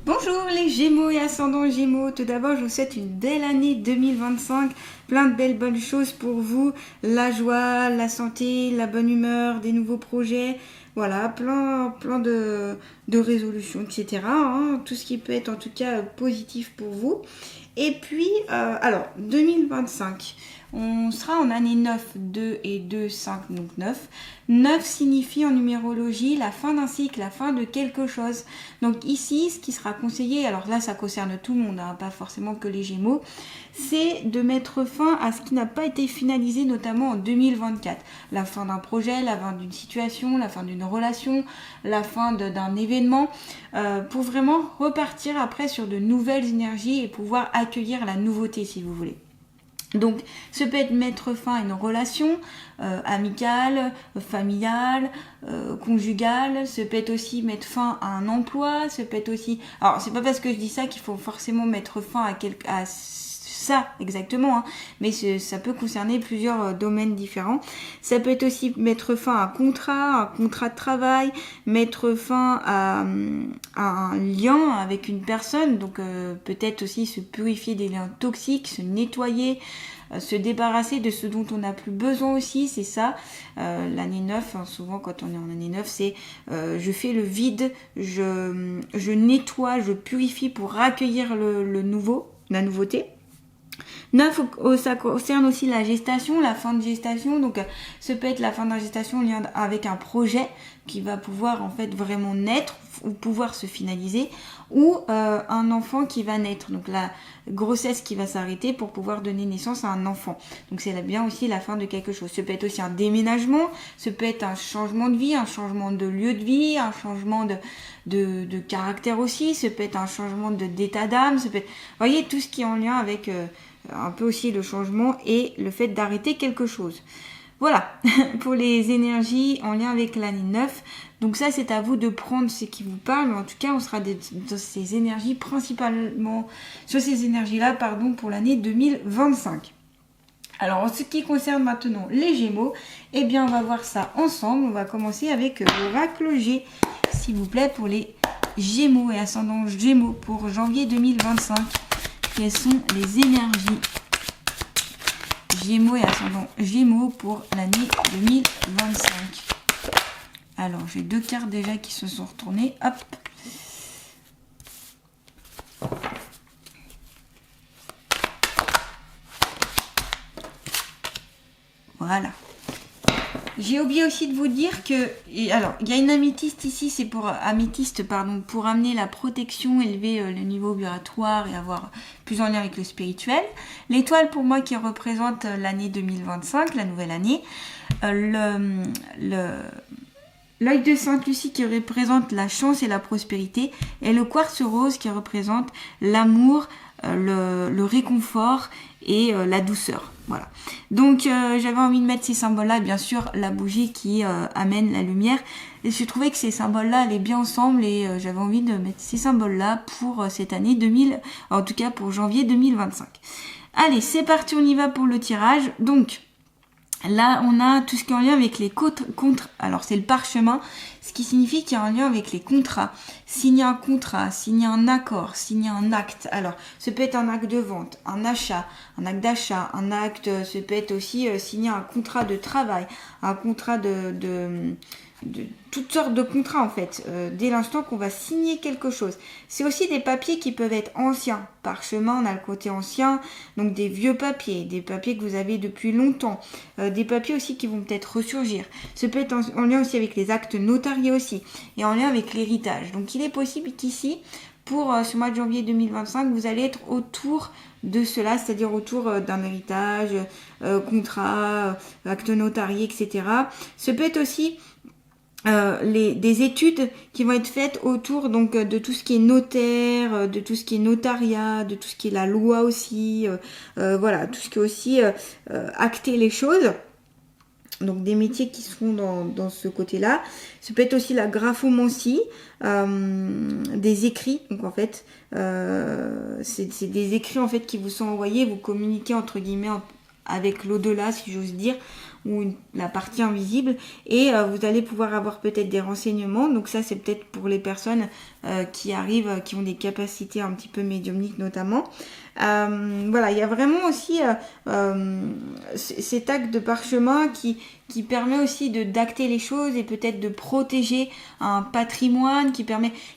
Bonjour les Gémeaux et ascendants Gémeaux, tout d'abord je vous souhaite une belle année 2025, plein de belles bonnes choses pour vous, la joie, la santé, la bonne humeur, des nouveaux projets, voilà, plein de résolutions, etc. Tout ce qui peut être en tout cas positif pour vous. Et puis, alors 2025, on sera en année 9, 2 et 2, 5, donc 9. 9 signifie en numérologie la fin d'un cycle, la fin de quelque chose. Donc ici, ce qui sera conseillé, alors là ça concerne tout le monde, pas forcément que les Gémeaux, c'est de mettre fin à ce qui n'a pas été finalisé, notamment en 2024. La fin d'un projet, la fin d'une situation, la fin d'une relation, la fin d'un événement, pour vraiment repartir après sur de nouvelles énergies et pouvoir accueillir la nouveauté si vous voulez. Donc, ça peut être mettre fin à une relation amicale, familiale, conjugale. Ça peut être aussi mettre fin à un emploi. Ça peut être aussi... Alors, c'est pas parce que je dis ça qu'il faut forcément mettre fin à ça exactement, mais ça peut concerner plusieurs domaines différents. Ça peut être aussi mettre fin à un contrat de travail, mettre fin à un lien avec une personne, donc peut-être aussi se purifier des liens toxiques, se nettoyer, se débarrasser de ce dont on n'a plus besoin aussi, c'est ça. L'année 9, souvent quand on est en année 9, c'est je fais le vide, je nettoie, je purifie pour accueillir le nouveau, la nouveauté. 9, ça concerne aussi la gestation, la fin de gestation. Donc, ça peut être la fin de la gestation en lien avec un projet qui va pouvoir en fait vraiment naître ou pouvoir se finaliser, ou un enfant qui va naître. Donc, la grossesse qui va s'arrêter pour pouvoir donner naissance à un enfant. Donc, c'est bien aussi la fin de quelque chose. Ça peut être aussi un déménagement, ça peut être un changement de vie, un changement de lieu de vie, un changement de caractère aussi, ça peut être un changement d'état d'âme, ça peut être, vous voyez, tout ce qui est en lien avec... un peu aussi le changement et le fait d'arrêter quelque chose. Voilà, pour les énergies en lien avec l'année 9. Donc ça, c'est à vous de prendre ce qui vous parle. Mais en tout cas, on sera dans ces énergies, principalement sur ces énergies-là, pour l'année 2025. Alors, en ce qui concerne maintenant les Gémeaux, eh bien, on va voir ça ensemble. On va commencer avec l'oracle G, s'il vous plaît, pour les Gémeaux et ascendants Gémeaux pour janvier 2025. Quelles sont les énergies Gémeaux et ascendant Gémeaux pour l'année 2025? Alors, j'ai deux cartes déjà qui se sont retournées. Hop. Voilà. J'ai oublié aussi de vous dire que, alors, il y a une améthyste ici, c'est pour amener la protection, élever le niveau vibratoire et avoir plus en lien avec le spirituel. L'étoile pour moi qui représente l'année 2025, la nouvelle année. L'œil de Sainte Lucie qui représente la chance et la prospérité. Et le quartz rose qui représente l'amour, le réconfort et la douceur. Voilà. Donc j'avais envie de mettre ces symboles-là, bien sûr la bougie qui amène la lumière. Et je trouvais que ces symboles-là allaient bien ensemble et j'avais envie de mettre ces symboles-là pour cette année 2000, en tout cas pour janvier 2025. Allez, c'est parti, on y va pour le tirage. Donc là, on a tout ce qui est en lien avec les contrats. Alors, c'est le parchemin, ce qui signifie qu'il y a un lien avec les contrats. Signer un contrat, signer un accord, signer un acte. Alors, ça peut être un acte de vente, un achat, un acte d'achat, un acte, ça peut être aussi signer un contrat de travail, un contrat de toutes sortes de contrats en fait, dès l'instant qu'on va signer quelque chose. C'est aussi des papiers qui peuvent être anciens. Parchemin, on a le côté ancien, donc des vieux papiers, des papiers que vous avez depuis longtemps, des papiers aussi qui vont peut-être ressurgir. Ça peut être en lien aussi avec les actes notariés aussi, et en lien avec l'héritage. Donc il est possible qu'ici, pour ce mois de janvier 2025, vous allez être autour de cela, c'est-à-dire autour d'un héritage, contrat, acte notarié, etc. Ça peut être aussi des études qui vont être faites autour donc de tout ce qui est notaire, de tout ce qui est notariat, de tout ce qui est la loi aussi, voilà, tout ce qui est aussi acter les choses. Donc des métiers qui seront dans ce côté-là. Ça peut être aussi la graphomancie, des écrits. Donc en fait, c'est des écrits en fait qui vous sont envoyés, vous communiquez entre guillemets avec l'au-delà, si j'ose dire, ou la partie invisible, et vous allez pouvoir avoir peut-être des renseignements. Donc ça, c'est peut-être pour les personnes qui arrivent, qui ont des capacités un petit peu médiumniques notamment. Voilà, il y a vraiment aussi cet acte de parchemin qui permet aussi d'acter les choses et peut-être de protéger un patrimoine,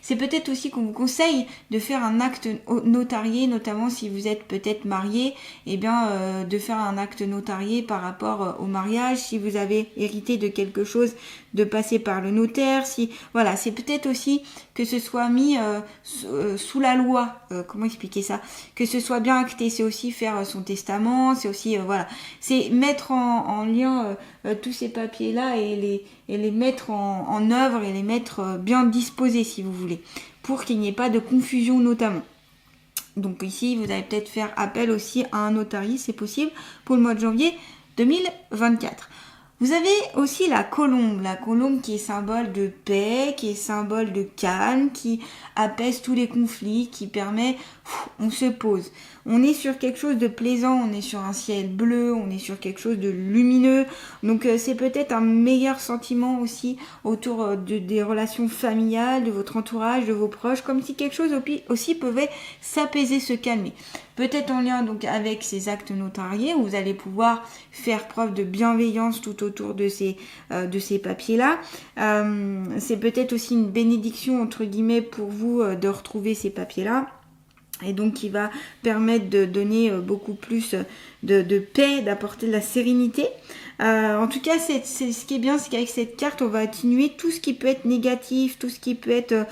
c'est peut-être aussi qu'on vous conseille de faire un acte notarié, notamment si vous êtes peut-être marié, de faire un acte notarié par rapport au mariage, si vous avez hérité de quelque chose, de passer par le notaire, voilà, c'est peut-être aussi que ce soit mis sous la loi, comment expliquer ça, que ce soit bien acté, c'est aussi faire son testament, c'est aussi, voilà, c'est mettre en lien tous ces papiers-là et les mettre en œuvre et les mettre bien disposés, si vous voulez, pour qu'il n'y ait pas de confusion notamment. Donc ici, vous allez peut-être faire appel aussi à un notarié, c'est possible, pour le mois de janvier 2024. Vous avez aussi la colombe qui est symbole de paix, qui est symbole de calme, qui apaise tous les conflits, qui permet, on se pose. On est sur quelque chose de plaisant, on est sur un ciel bleu, on est sur quelque chose de lumineux. Donc c'est peut-être un meilleur sentiment aussi autour des relations familiales, de votre entourage, de vos proches, comme si quelque chose aussi pouvait s'apaiser, se calmer. Peut-être en lien donc avec ces actes notariés où vous allez pouvoir faire preuve de bienveillance tout autour de ces papiers-là. C'est peut-être aussi une bénédiction entre guillemets pour vous de retrouver ces papiers-là. Et donc qui va permettre de donner beaucoup plus de paix, d'apporter de la sérénité. En tout cas, c'est ce qui est bien, c'est qu'avec cette carte, on va atténuer tout ce qui peut être négatif, tout ce qui peut être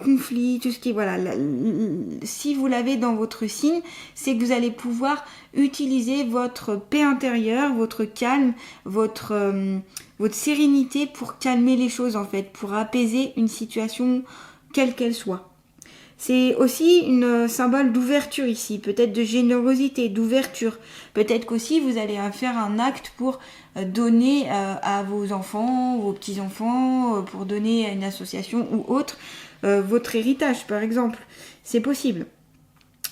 conflit, tout ce qui voilà. Si vous l'avez dans votre signe, c'est que vous allez pouvoir utiliser votre paix intérieure, votre calme, votre sérénité pour calmer les choses en fait, pour apaiser une situation quelle qu'elle soit. C'est aussi un symbole d'ouverture ici, peut-être de générosité, d'ouverture. Peut-être qu'aussi vous allez faire un acte pour donner à vos enfants, vos petits-enfants, pour donner à une association ou autre, votre héritage par exemple. C'est possible.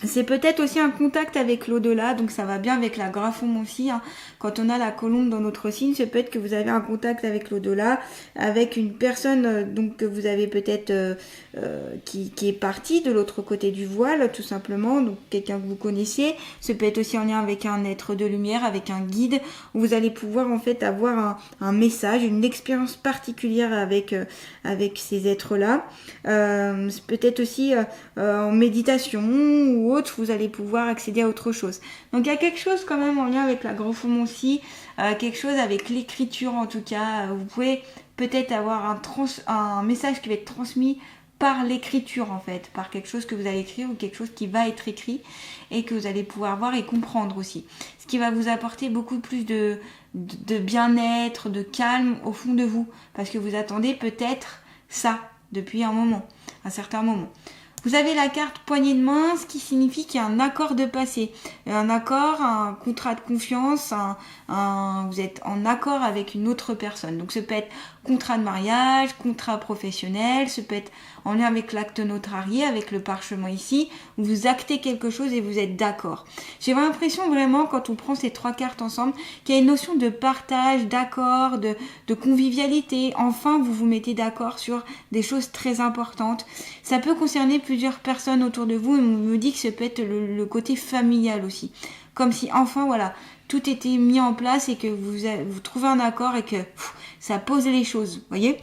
C'est peut-être aussi un contact avec l'au-delà, donc ça va bien avec la graphome aussi. Quand on a la colombe dans notre signe, c'est peut-être que vous avez un contact avec l'au-delà, avec une personne donc que vous avez peut-être qui est partie de l'autre côté du voile, tout simplement, donc quelqu'un que vous connaissiez. Ça peut être aussi en lien avec un être de lumière, avec un guide, où vous allez pouvoir en fait avoir un message, une expérience particulière avec ces êtres-là. C'est peut-être aussi en méditation ou autre, vous allez pouvoir accéder à autre chose. Donc il y a quelque chose quand même en lien avec la graphome aussi, quelque chose avec l'écriture en tout cas. Vous pouvez peut-être avoir un message qui va être transmis par l'écriture en fait, par quelque chose que vous allez écrire ou quelque chose qui va être écrit et que vous allez pouvoir voir et comprendre aussi. Ce qui va vous apporter beaucoup plus de bien-être, de calme au fond de vous, parce que vous attendez peut-être ça depuis un certain moment. Vous avez la carte poignée de main, ce qui signifie qu'il y a un accord de passé. Un accord, un contrat de confiance, vous êtes en accord avec une autre personne. Donc ça peut être contrat de mariage, contrat professionnel, ça peut être en lien avec l'acte notarié, avec le parchemin ici, où vous actez quelque chose et vous êtes d'accord. J'ai l'impression vraiment, quand on prend ces trois cartes ensemble, qu'il y a une notion de partage, d'accord, de convivialité. Enfin, vous vous mettez d'accord sur des choses très importantes. Ça peut concerner plusieurs personnes autour de vous et on me dit que ça peut être le côté familial aussi. Comme si enfin, voilà, tout était mis en place et que vous trouvez un accord et que ça pose les choses, voyez ?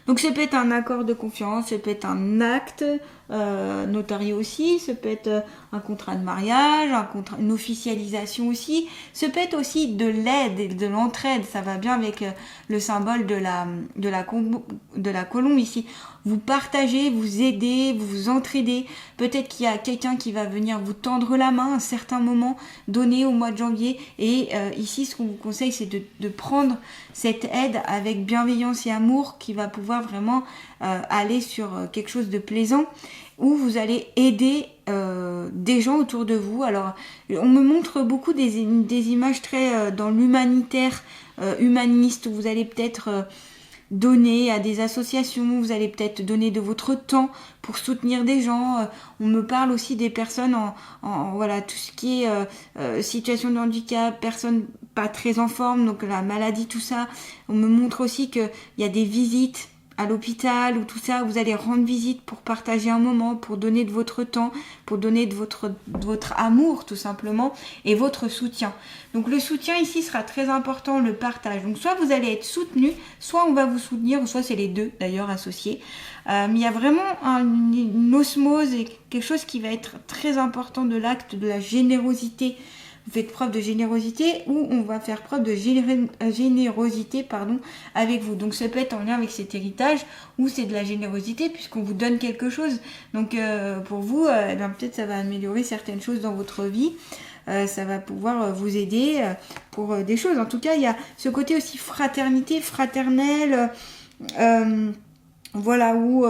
Donc ça peut être un accord de confiance, ça peut être un acte notarié aussi, ça peut être un contrat de mariage, une officialisation aussi, ça peut être aussi de l'aide et de l'entraide, ça va bien avec le symbole de la colombe ici. Vous partagez, vous aidez, vous vous entraidez. Peut-être qu'il y a quelqu'un qui va venir vous tendre la main à un certain moment donné au mois de janvier. Et ici, ce qu'on vous conseille, c'est de prendre cette aide avec bienveillance et amour qui va pouvoir vraiment aller sur quelque chose de plaisant où vous allez aider des gens autour de vous. Alors, on me montre beaucoup des images très dans l'humanitaire, humaniste, où vous allez peut-être... donner à des associations, vous allez peut-être donner de votre temps pour soutenir des gens. On me parle aussi des personnes en voilà, tout ce qui est situation de handicap, personnes pas très en forme, donc la maladie, tout ça. On me montre aussi qu'il y a des visites à l'hôpital ou tout ça, vous allez rendre visite pour partager un moment, pour donner de votre temps, pour donner de votre amour tout simplement et votre soutien. Donc le soutien ici sera très important, le partage. Donc soit vous allez être soutenu, soit on va vous soutenir, ou soit c'est les deux d'ailleurs associés. Mais il y a vraiment une osmose et quelque chose qui va être très important de l'acte de la générosité. Vous faites preuve de générosité ou on va faire preuve de générosité avec vous. Donc ça peut être en lien avec cet héritage ou c'est de la générosité puisqu'on vous donne quelque chose. Donc pour vous, peut-être ça va améliorer certaines choses dans votre vie. Ça va pouvoir vous aider pour des choses. En tout cas, il y a ce côté aussi fraternité, fraternelle, voilà, où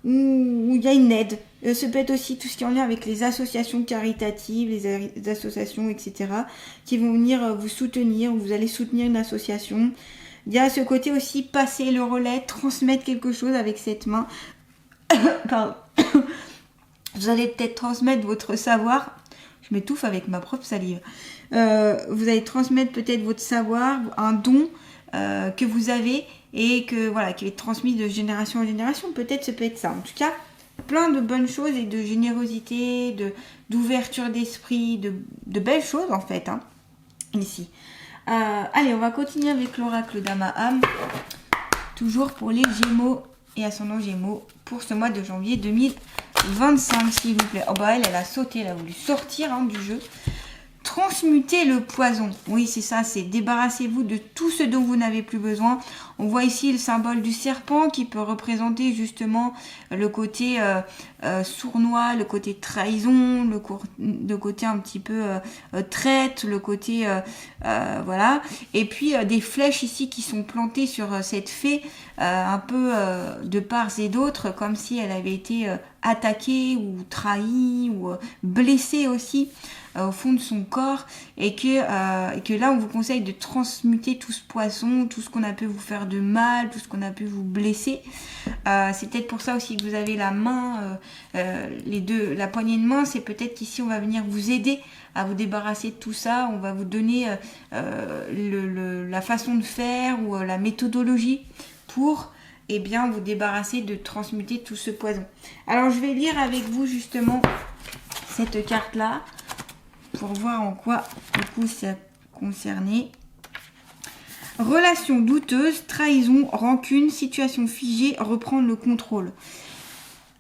il y a une aide. Ça peut être aussi tout ce qui est en lien avec les associations caritatives, les associations, etc., qui vont venir vous soutenir, vous allez soutenir une association. Il y a ce côté aussi passer le relais, transmettre quelque chose avec cette main. Pardon. Vous allez peut-être transmettre votre savoir. Je m'étouffe avec ma propre salive. Vous allez transmettre peut-être votre savoir, un don que vous avez et que voilà, qui est transmis de génération en génération. Peut-être ça peut être ça. En tout cas, plein de bonnes choses et de générosité, d'ouverture d'esprit, de belles choses en fait, ici. Allez, on va continuer avec l'oracle d'Amaham. Toujours pour les Gémeaux et ascendant Gémeaux pour ce mois de janvier 2025, s'il vous plaît. Oh bah elle a sauté, elle a voulu sortir du jeu. Transmuter le poison. Oui, c'est ça, c'est débarrassez-vous de tout ce dont vous n'avez plus besoin. On voit ici le symbole du serpent qui peut représenter justement le côté sournois, le côté trahison, le côté un petit peu traite, le côté voilà. Et puis des flèches ici qui sont plantées sur cette fée un peu de part et d'autre, comme si elle avait été attaquée ou trahie ou blessée aussi au fond de son corps et que là on vous conseille de transmuter tout ce poison, tout ce qu'on a pu vous faire de mal, tout ce qu'on a pu vous blesser. C'est peut-être pour ça aussi que vous avez la main, les deux, la poignée de main, c'est peut-être qu'ici on va venir vous aider à vous débarrasser de tout ça, on va vous donner la façon de faire ou la méthodologie pour vous débarrasser de transmuter tout ce poison. Alors je vais lire avec vous justement cette carte là pour voir en quoi du coup ça concernait. Relation douteuse, trahison, rancune, situation figée, reprendre le contrôle.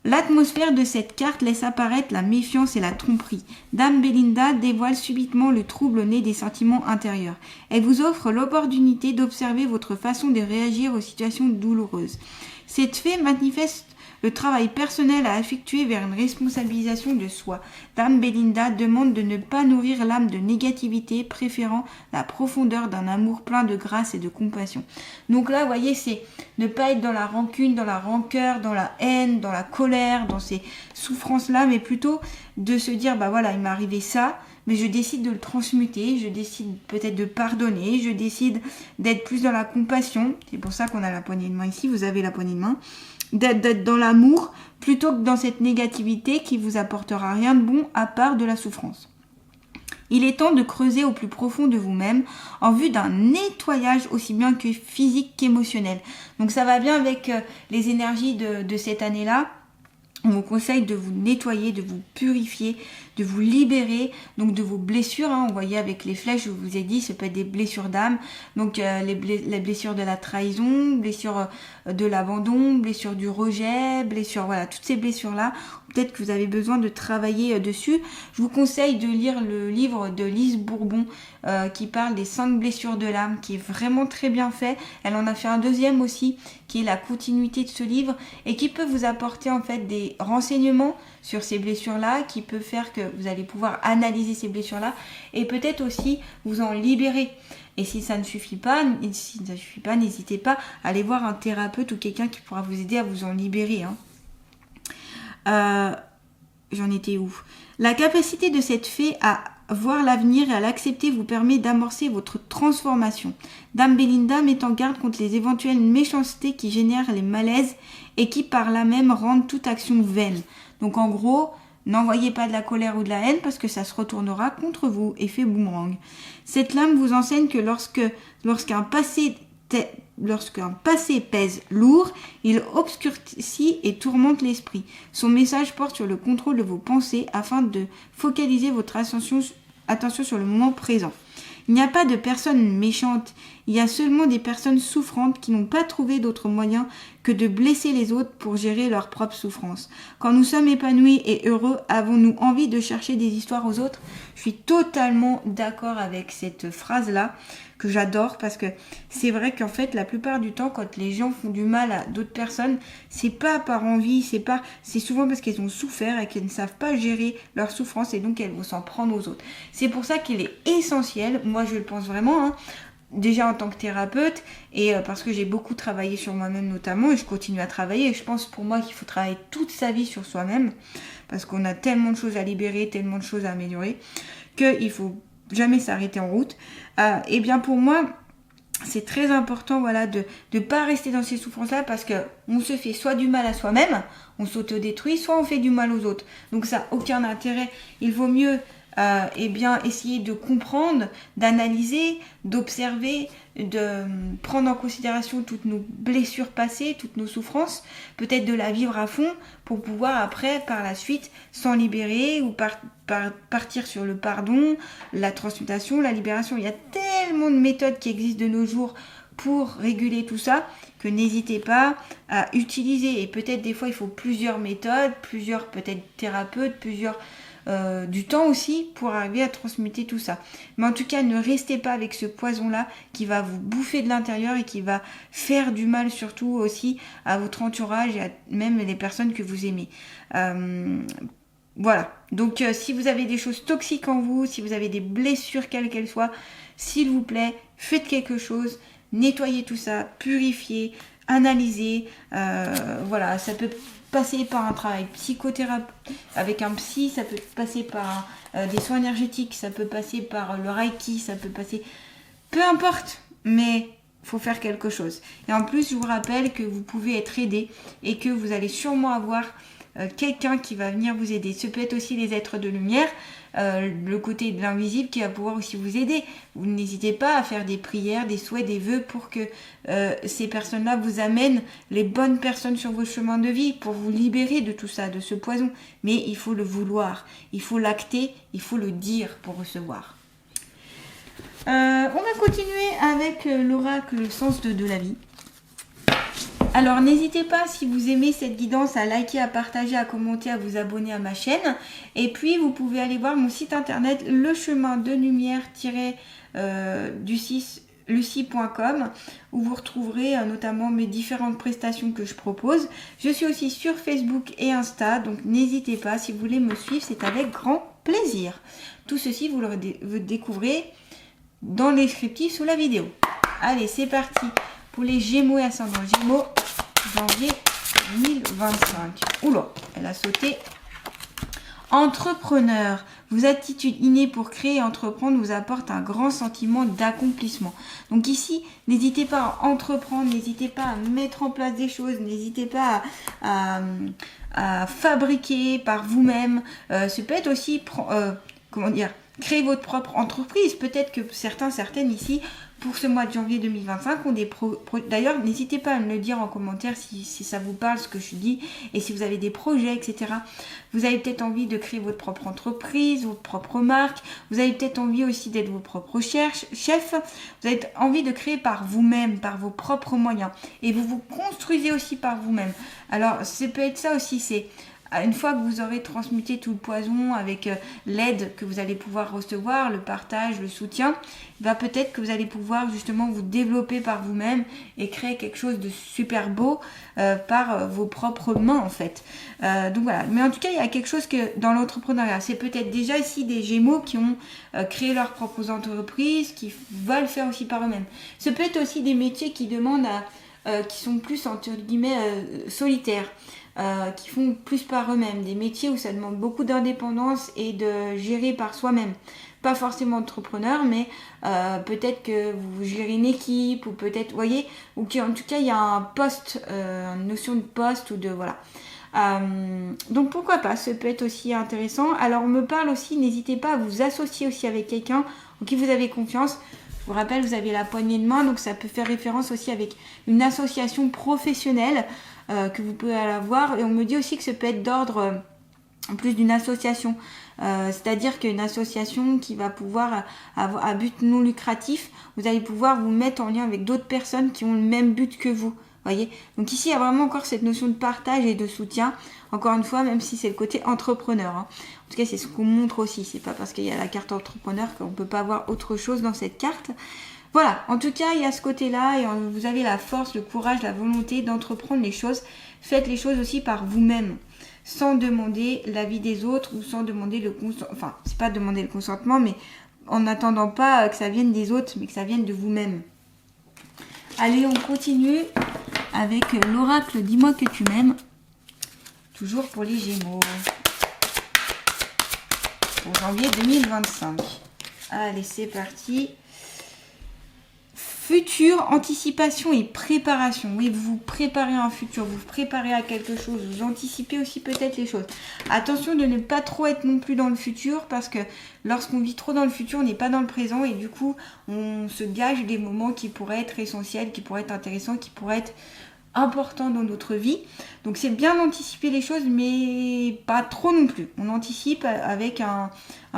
L'atmosphère de cette carte laisse apparaître la méfiance et la tromperie. Dame Belinda dévoile subitement le trouble né des sentiments intérieurs. Elle vous offre l'opportunité d'observer votre façon de réagir aux situations douloureuses. Cette fée manifeste le travail personnel à effectuer vers une responsabilisation de soi. Dame Belinda demande de ne pas nourrir l'âme de négativité, préférant la profondeur d'un amour plein de grâce et de compassion. Donc là, vous voyez, c'est ne pas être dans la rancune, dans la rancœur, dans la haine, dans la colère, dans ces souffrances-là, mais plutôt de se dire, bah voilà, il m'est arrivé ça, mais je décide de le transmuter, je décide peut-être de pardonner, je décide d'être plus dans la compassion. C'est pour ça qu'on a la poignée de main ici, vous avez la poignée de main. D'être dans l'amour plutôt que dans cette négativité qui vous apportera rien de bon à part de la souffrance. Il est temps de creuser au plus profond de vous-même en vue d'un nettoyage aussi bien que physique qu'émotionnel. Donc ça va bien avec les énergies de cette année-là. On vous conseille de vous nettoyer, de vous purifier, de vous libérer donc de vos blessures. On voyait avec les flèches, je vous ai dit, ça peut être des blessures d'âme. Donc les blessures de la trahison, blessures de l'abandon, blessures du rejet, blessures, voilà, toutes ces blessures-là. Peut-être que vous avez besoin de travailler dessus. Je vous conseille de lire le livre de Lise Bourbon qui parle des 5 blessures de l'âme, qui est vraiment très bien fait. Elle en a fait un deuxième aussi, qui est la continuité de ce livre et qui peut vous apporter en fait des renseignements sur ces blessures-là, qui peut faire que vous allez pouvoir analyser ces blessures-là et peut-être aussi vous en libérer. Et si ça ne suffit pas, n'hésitez pas à aller voir un thérapeute ou quelqu'un qui pourra vous aider à vous en libérer. J'en étais où ? La capacité de cette fée à voir l'avenir et à l'accepter vous permet d'amorcer votre transformation. Dame Belinda met en garde contre les éventuelles méchancetés qui génèrent les malaises et qui par là même rendent toute action vaine. Donc en gros, N'envoyez pas de la colère ou de la haine parce que ça se retournera contre vous, effet boomerang. Cette lame vous enseigne que lorsqu'un passé pèse lourd, il obscurcit et tourmente l'esprit. Son message porte sur le contrôle de vos pensées afin de focaliser votre attention sur le moment présent. Il n'y a pas de personnes méchantes, il y a seulement des personnes souffrantes qui n'ont pas trouvé d'autre moyen que de blesser les autres pour gérer leur propre souffrance. Quand nous sommes épanouis et heureux, avons-nous envie de chercher des histoires aux autres ? Je suis totalement d'accord avec cette phrase-là, que j'adore, parce que c'est vrai qu'en fait, la plupart du temps, quand les gens font du mal à d'autres personnes, c'est pas par envie, c'est souvent parce qu'elles ont souffert et qu'elles ne savent pas gérer leur souffrance et donc elles vont s'en prendre aux autres. C'est pour ça qu'il est essentiel, moi je le pense vraiment, déjà en tant que thérapeute et parce que j'ai beaucoup travaillé sur moi-même notamment et je continue à travailler et je pense pour moi qu'il faut travailler toute sa vie sur soi-même parce qu'on a tellement de choses à libérer, tellement de choses à améliorer qu'il faut jamais s'arrêter en route. Et bien pour moi, c'est très important de ne pas rester dans ces souffrances-là parce qu'on se fait soit du mal à soi-même, on s'autodétruit, soit on fait du mal aux autres. Donc ça n'a aucun intérêt. Il vaut mieux essayer de comprendre, d'analyser, d'observer, de prendre en considération toutes nos blessures passées, toutes nos souffrances, peut-être de la vivre à fond pour pouvoir après, par la suite, s'en libérer ou partir sur le pardon, la transmutation, la libération. Il y a tellement de méthodes qui existent de nos jours pour réguler tout ça que n'hésitez pas à utiliser. Et peut-être des fois, il faut plusieurs méthodes, plusieurs peut-être thérapeutes, du temps aussi pour arriver à transmuter tout ça. Mais en tout cas, ne restez pas avec ce poison-là qui va vous bouffer de l'intérieur et qui va faire du mal surtout aussi à votre entourage et à même les personnes que vous aimez. Voilà. Donc, si vous avez des choses toxiques en vous, si vous avez des blessures quelles qu'elles soient, s'il vous plaît, faites quelque chose, nettoyez tout ça, purifiez, analysez. Voilà, ça peut passer par un travail psychothérapeute avec un psy, ça peut passer par des soins énergétiques, ça peut passer par le reiki, ça peut passer... Peu importe, mais il faut faire quelque chose. Et en plus, je vous rappelle que vous pouvez être aidé et que vous allez sûrement avoir quelqu'un qui va venir vous aider. Ce peut être aussi les êtres de lumière, le côté de l'invisible qui va pouvoir aussi vous aider. Vous n'hésitez pas à faire des prières, des souhaits, des vœux pour que ces personnes-là vous amènent les bonnes personnes sur vos chemins de vie pour vous libérer de tout ça, de ce poison. Mais il faut le vouloir, il faut l'acter, il faut le dire pour recevoir. On va continuer avec l'oracle, le sens de la vie. Alors n'hésitez pas, si vous aimez cette guidance, à liker, à partager, à commenter, à vous abonner à ma chaîne. Et puis vous pouvez aller voir mon site internet lechemin-de-lumière-lucie.com où vous retrouverez notamment mes différentes prestations que je propose. Je suis aussi sur Facebook et Insta, donc n'hésitez pas, si vous voulez me suivre, c'est avec grand plaisir. Tout ceci, vous le découvrez dans le descriptif sous la vidéo. Allez, c'est parti pour les Gémeaux et ascendants Gémeaux, janvier 2025. Oula, elle a sauté. Entrepreneur, vos attitudes innées pour créer et entreprendre vous apportent un grand sentiment d'accomplissement. Donc ici, n'hésitez pas à entreprendre, n'hésitez pas à mettre en place des choses, n'hésitez pas à fabriquer par vous-même. Ça peut être aussi, créer votre propre entreprise. Peut-être que certaines ici, pour ce mois de janvier 2025, ont des D'ailleurs, n'hésitez pas à me le dire en commentaire si ça vous parle, ce que je dis, et si vous avez des projets, etc. Vous avez peut-être envie de créer votre propre entreprise, votre propre marque. Vous avez peut-être envie aussi d'être vos propres chefs. Vous avez envie de créer par vous-même, par vos propres moyens. Et vous vous construisez aussi par vous-même. Alors, ça peut être ça aussi, c'est... Une fois que vous aurez transmuté tout le poison avec l'aide que vous allez pouvoir recevoir, le partage, le soutien, peut-être que vous allez pouvoir justement vous développer par vous-même et créer quelque chose de super beau par vos propres mains en fait. Donc voilà. Mais en tout cas, il y a quelque chose que dans l'entrepreneuriat, c'est peut-être déjà ici des Gémeaux qui ont créé leurs propres entreprises, qui veulent faire aussi par eux-mêmes. Ce peut être aussi des métiers qui demandent qui sont plus entre guillemets solitaires. Qui font plus par eux-mêmes, des métiers où ça demande beaucoup d'indépendance et de gérer par soi-même. Pas forcément entrepreneur, mais peut-être que vous gérez une équipe, ou peut-être, vous voyez, ou qu'en tout cas il y a un poste, une notion de poste ou de voilà. Donc pourquoi pas, ça peut être aussi intéressant. Alors on me parle aussi, n'hésitez pas à vous associer aussi avec quelqu'un en qui vous avez confiance. Je vous rappelle, vous avez la poignée de main, donc ça peut faire référence aussi avec une association professionnelle que vous pouvez avoir. Et on me dit aussi que ça peut être d'ordre en plus d'une association. C'est-à-dire qu'une association qui va pouvoir avoir à but non lucratif, vous allez pouvoir vous mettre en lien avec d'autres personnes qui ont le même but que vous. Voyez, donc ici il y a vraiment encore cette notion de partage et de soutien, encore une fois, même si c'est le côté entrepreneur, hein. En tout cas c'est ce qu'on montre aussi, c'est pas parce qu'il y a la carte entrepreneur qu'on peut pas avoir autre chose dans cette carte. Voilà, en tout cas il y a ce côté là et vous avez la force, le courage, la volonté d'entreprendre les choses. Faites les choses aussi par vous-même, sans demander l'avis des autres ou sans demander le consentement, enfin c'est pas demander le consentement, mais en n'attendant pas que ça vienne des autres, mais que ça vienne de vous-même. Allez, on continue avec l'oracle Dis-moi que tu m'aimes. Toujours pour les Gémeaux. Pour janvier 2025. Allez, c'est parti. Futur, anticipation et préparation. Oui, vous vous préparez à un futur, vous vous préparez à quelque chose, vous anticipez aussi peut-être les choses. Attention de ne pas trop être non plus dans le futur parce que lorsqu'on vit trop dans le futur, on n'est pas dans le présent et du coup, on se gâche des moments qui pourraient être essentiels, qui pourraient être intéressants, qui pourraient être importants dans notre vie. Donc c'est bien d'anticiper les choses, mais pas trop non plus. On anticipe avec un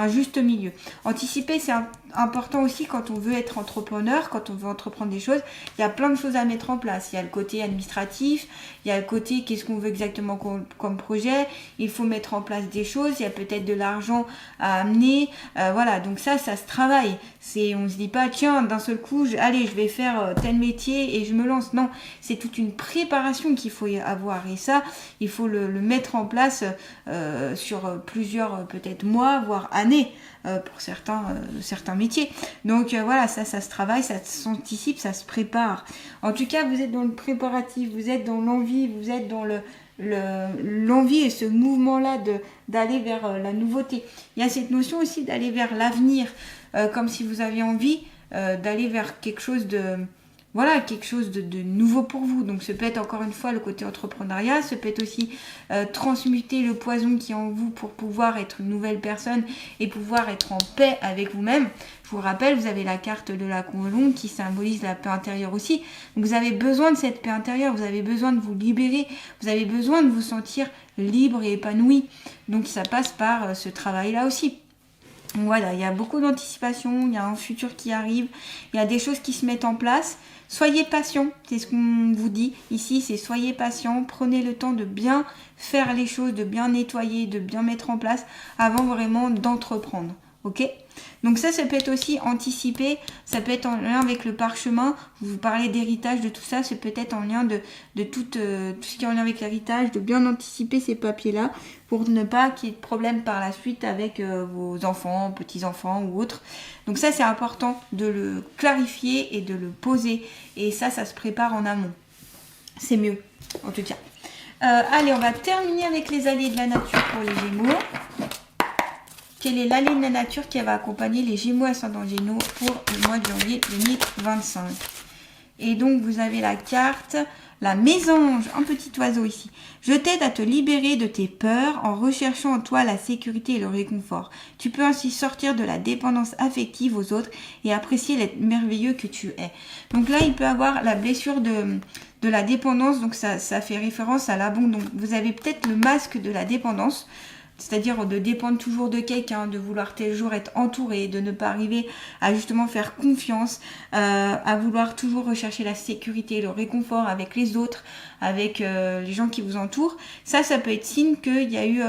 juste milieu. Anticiper, c'est important aussi quand on veut être entrepreneur, quand on veut entreprendre des choses. Il y a plein de choses à mettre en place. Il y a le côté administratif, il y a le côté qu'est-ce qu'on veut exactement comme projet. Il faut mettre en place des choses. Il y a peut-être de l'argent à amener. Voilà, donc ça se travaille. On se dit pas, tiens, d'un seul coup, allez, je vais faire tel métier et je me lance. Non, c'est toute une préparation qu'il faut y avoir. Et ça, il faut le mettre en place sur plusieurs peut-être mois, voire années pour certains métiers. Donc voilà, ça se travaille, ça s'anticipe, ça se prépare. En tout cas, vous êtes dans le préparatif, vous êtes dans l'envie, vous êtes dans l'envie et ce mouvement-là d'aller vers la nouveauté. Il y a cette notion aussi d'aller vers l'avenir, comme si vous aviez envie d'aller vers quelque chose de nouveau pour vous. Donc ça peut être encore une fois le côté entrepreneuriat, ça peut être aussi transmuter le poison qui est en vous pour pouvoir être une nouvelle personne et pouvoir être en paix avec vous-même. Je vous rappelle, vous avez la carte de la Convalongue qui symbolise la paix intérieure aussi. Donc vous avez besoin de cette paix intérieure, vous avez besoin de vous libérer, vous avez besoin de vous sentir libre et épanoui. Donc ça passe par ce travail-là aussi. Donc voilà, il y a beaucoup d'anticipation, il y a un futur qui arrive, il y a des choses qui se mettent en place. Soyez patient, c'est ce qu'on vous dit ici, c'est soyez patient, prenez le temps de bien faire les choses, de bien nettoyer, de bien mettre en place avant vraiment d'entreprendre. Ok ? Donc ça peut être aussi anticipé, ça peut être en lien avec le parchemin, vous parlez d'héritage, de tout ça, c'est peut-être en lien de tout ce qui est en lien avec l'héritage, de bien anticiper ces papiers-là pour ne pas qu'il y ait de problème par la suite avec vos enfants, petits-enfants ou autres. Donc ça c'est important de le clarifier et de le poser et ça se prépare en amont. C'est mieux en tout cas. Allez, on va terminer avec les allées de la nature pour les Gémeaux. Quelle est l'allée de la nature qui va accompagner les Gémeaux ascendant Gémeaux pour le mois de janvier 2025? Et donc, vous avez la carte, la mésange, un petit oiseau ici. Je t'aide à te libérer de tes peurs en recherchant en toi la sécurité et le réconfort. Tu peux ainsi sortir de la dépendance affective aux autres et apprécier l'être merveilleux que tu es. Donc là, il peut avoir la blessure de la dépendance, donc ça fait référence à l'abandon. Vous avez peut-être le masque de la dépendance, c'est-à-dire de dépendre toujours de quelqu'un, de vouloir tel jour être entouré, de ne pas arriver à justement faire confiance, à vouloir toujours rechercher la sécurité, le réconfort avec les autres, avec les gens qui vous entourent. Ça peut être signe qu'il y a eu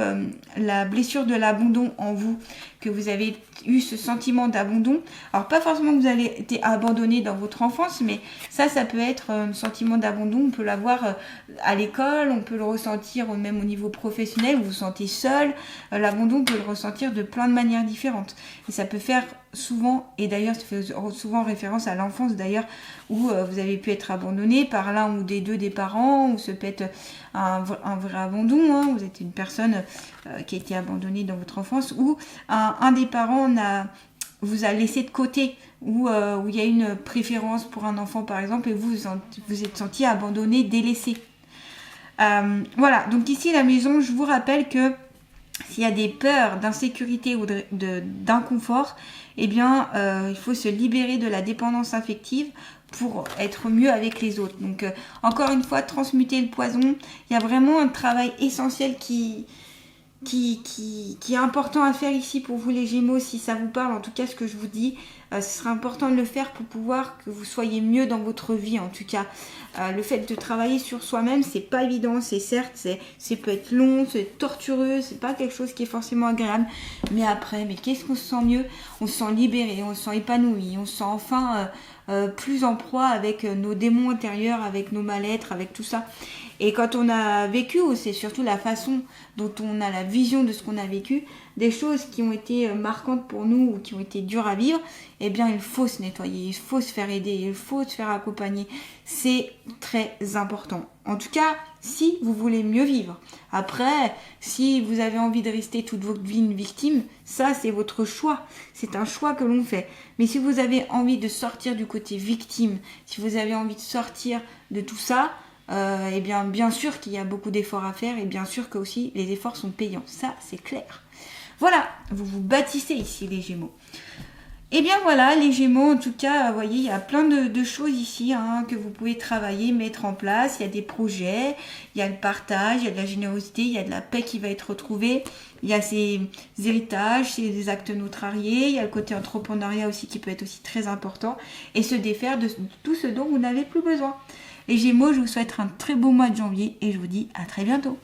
la blessure de l'abandon en vous, que vous avez eu ce sentiment d'abandon. Alors pas forcément que vous avez été abandonné dans votre enfance, mais ça peut être un sentiment d'abandon. On peut l'avoir à l'école, on peut le ressentir même au niveau professionnel, vous vous sentez seul. L'abandon, on peut le ressentir de plein de manières différentes. Et ça peut faire souvent, et d'ailleurs ça fait souvent référence à l'enfance d'ailleurs, où vous avez pu être abandonné par l'un ou des deux des parents, ou ça peut être un vrai abandon, hein, vous êtes une personne qui a été abandonnée dans votre enfance, ou un des parents vous a laissé de côté, où il y a une préférence pour un enfant par exemple, et vous êtes senti abandonné, délaissé. Voilà, donc ici la maison, je vous rappelle que s'il y a des peurs d'insécurité ou d'inconfort, eh bien, il faut se libérer de la dépendance affective pour être mieux avec les autres. Donc, encore une fois, transmuter le poison, il y a vraiment un travail essentiel qui est important à faire ici pour vous les Gémeaux, si ça vous parle, en tout cas ce que je vous dis, ce sera important de le faire pour pouvoir que vous soyez mieux dans votre vie. En tout cas, le fait de travailler sur soi-même, c'est pas évident, c'est certes, c'est peut être long, c'est tortureux, c'est pas quelque chose qui est forcément agréable, mais après, mais qu'est-ce qu'on se sent mieux? On se sent libéré, on se sent épanoui, on se sent enfin plus en proie avec nos démons intérieurs, avec nos mal-être, avec tout ça. Et quand on a vécu, c'est surtout la façon dont on a la vision de ce qu'on a vécu, des choses qui ont été marquantes pour nous ou qui ont été dures à vivre, eh bien il faut se nettoyer, il faut se faire aider, il faut se faire accompagner. C'est très important. En tout cas, si vous voulez mieux vivre. Après, si vous avez envie de rester toute votre vie une victime, ça c'est votre choix. C'est un choix que l'on fait. Mais si vous avez envie de sortir du côté victime, si vous avez envie de sortir de tout ça, eh bien sûr qu'il y a beaucoup d'efforts à faire et bien sûr que aussi les efforts sont payants. Ça, c'est clair. Voilà, vous vous bâtissez ici les Gémeaux. Et bien voilà, les Gémeaux, en tout cas, vous voyez, il y a plein de choses ici que vous pouvez travailler, mettre en place. Il y a des projets, il y a le partage, il y a de la générosité, il y a de la paix qui va être retrouvée. Il y a ces héritages, ces actes notariés, il y a le côté entrepreneuriat aussi qui peut être aussi très important. Et se défaire de tout ce dont vous n'avez plus besoin. Les Gémeaux, je vous souhaite un très beau mois de janvier et je vous dis à très bientôt.